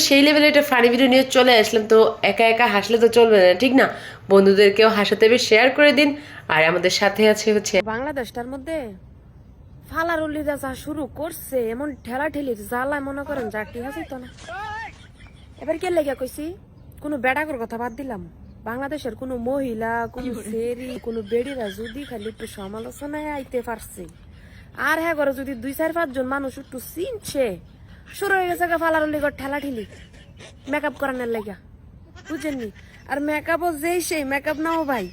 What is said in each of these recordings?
সেই লেভেলে একটা ফানি ভিডিও নিয়ে চলে আসলাম। তো একা একা হাসলে তো চলবে না, ঠিক না? বন্ধুদেরকেও হাসাতে বেশ শেয়ার করে দিন। আর আমাদের সাথে আছে হচ্ছে বাংলাদেশটার মধ্যে ফালারুলিরা যা শুরু করছে, এমন ঠেলা ঠেলির জ্বালায় মনে করেন যা ঠিক আছে তো না। এবার কে লেগে কইছি কোনো বেড়াকর কথা বাদ দিলাম, বাংলাদেশের কোনো মহিলা কোনো সেরি কোনো বেড়িরা যদি খালি একটু সমালোচনায় আইতে পারছে, আর হ্যাঁ করে যদি 2-4-5 জন মানুষ একটু চিনছে, শুরু হয়ে গেছে ফালারুলিগর ঠেলা ঠেলি মেকআপ করানোর লেগা, বুঝেননি? আর মেকআপও যেই সেই মেকআপ নাও ভাই,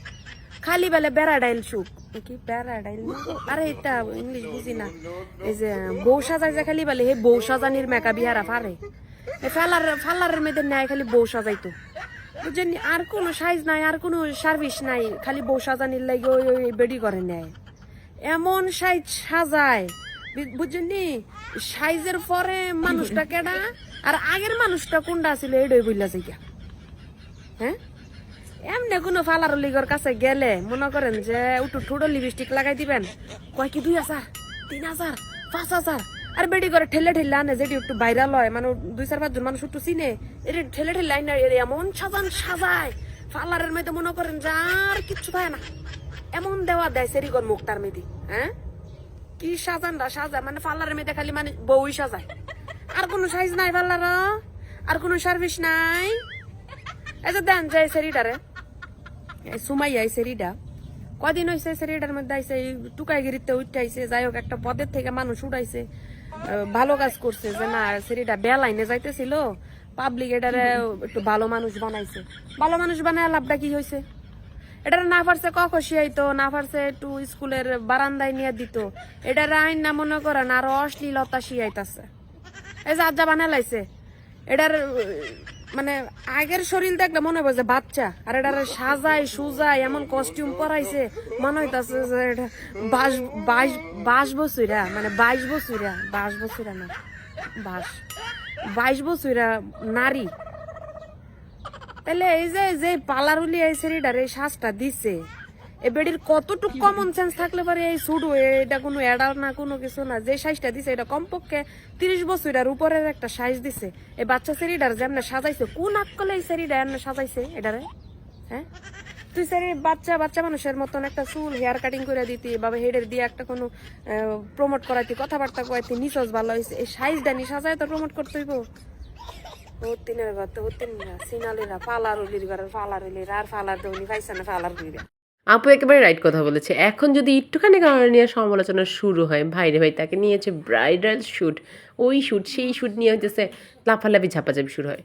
খালি বেলে প্যারাডাইল শুক কি প্যারাডাইল, আরে এটা ইংলিশ বুঝি না। এই যে বউ সাজাই যে খালি বেলে হে বউ সাজানির মেকআপ ইহারা পারে, ফালারের মেয়েদের নেয় খালি বউ সাজাইতো, বুঝছেন? আর কোনো সাইজ নাই, আর কোনো সার্ভিস নাই, খালি বউ সাজানির লাগে ওই ওই বেডি করে নেয়, এমন সাইজ সাজায়, বুঝছেন? সাইজের পরে মানুষটা কেডা আর আগের মানুষটা কোনটা ছিল এটাই বললা যাইয়া। হ্যাঁ, এমনি কোনো ফালার লিগর কাছে গেলে মনে করেন যে একটু ঠোঁটো লিপস্টিক লাগাই দিবেন, কয় কি 2000 3000 5000, আর বেডি করে ঠেলে ঠেলে আনে যেটি একটু ভাইরাল হয়, মানে 2-4-5 জন মানুষ একটু চিনে, এটা ঠেলে ঠেলে আইনা এমন সাজায় ফালারের মেয়েতে মনে করেন যে আর কিচ্ছু থাকে না, এমন দেওয়া দেয় সেরিগর মুখটার মেয়েদি। হ্যাঁ, কি সাজায় মানে ফালারের মেয়েতে খালি মানে বউই সাজায়, আর কোনো সাইজ নাই ফালার, আর কোনো সার্ভিস নাই। এই যে দেন যে সেরিডারে সুমাইয়া, এই সেরিডা কদিন হয়েছে সেরিডার মধ্যে আইসে, এই টুকাইগিরিতে উঠাইছে, যাই হোক একটা পদের থেকে মানুষ উঠাইছে, ভালো কাজ করছে যে না সেরিডা বেলাইনে যাইতেছিল, পাবলিক এটারে একটু ভালো মানুষ বানাইছে। ভালো মানুষ বানায় লাভটা কি হয়েছে? এটার না পারছে কখসিয়াইতো, না পারছে একটু স্কুলের বারান্দায় নিয়ে দিত, এটার আইন না মনে করেন আরো অশ্লীলতা শিয়াইতেছে। এই যে আজ্জা বানায় লাইছে, এটার মানে আগের শরীর দেখলে মনে হয় যে বাচ্চা, আর এটার সাজায় সুজায় এমন কস্টিউম পরাইছে মনে হইতাছে যে এটা 22 বছরা, মানে 22 বছরা, 22 বছরা না 22 বছরা নারী। তাহলে এই যে পালারুলি এই সেরিডার এই শ্বাসটা দিছে, এ বেডির কতটুকু কমন সেন্স থাকলে পারে এই শুডু, এটা কোনো এডাল না কোনো কিছু না, যে সাইজটা দিছে এটা কমপক্ষে 30 বছরের উপরের একটা সাইজ দিছে। এই বাচ্চা সেরিডার যেমন সাজাইছে, কোন আকলে এই সেরিডা এমন সাজাইছে এটারে? হ্যাঁ, তুই সেরি বাচ্চা মানুষের মতন একটা চুল হেয়ার কাটিং করে দিতি, বাবা হেডের দিয়ে একটা কোনো প্রমোট করাইতি, কথাবার্তা কয়াইতি, নিচজ ভালো হয়েছে, এই সাইজটা নি সাজায় তো প্রমোট করতে হইব। হতিনের ঘর তো হতিন না, সিনালিরা ফালারুলির ঘরের ফালারুলিরা, আর ফালার দৌনি পাইছে না ফালারুলিরা। আপু একেবারে রাইট কথা বলেছে। এখন যদি একটুখানি কারণ নিয়ে সমালোচনা শুরু হয়, ভাইরে ভাই তাকে নিয়েছে ব্রাইডাল শ্যুট, ওই শ্যুট সেই শ্যুট নিয়ে হইতেছে লাফালাফি ঝাপাঝাপি শুরু হয়।